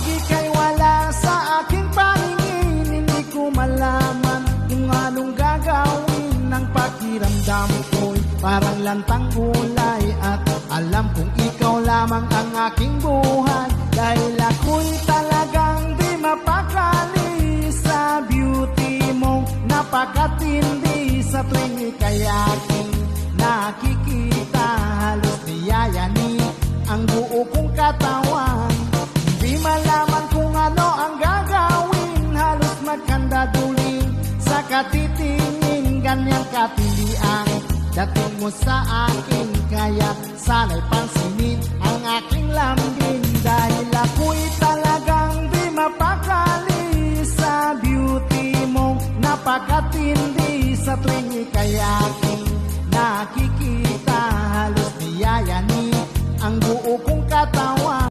Pag ika'y wala sa aking paningin, hindi ko malaman kung anong gagawin. Ng pakiramdam ko'y parang lantang gulay, at alam kong ikaw lamang ang aking buhay. Dahil ako'y talagang di mapakali sa beauty mong napakatindi. Sa tuwing ika'y aking nakikita, halos niyayani ang buo kong katawan. Di malaman kung ano ang gagawin, halos magkandaduling sa katitingin. Ganyang katindi ang dating mo sa akin, kaya sana'y pansinin ang aking lambing. Dahil ako'y talagang di mapakali sa beauty mong napakatindi. Sa tuwing ika'y aking nakikita, halos niyayani ang buo kong katawan.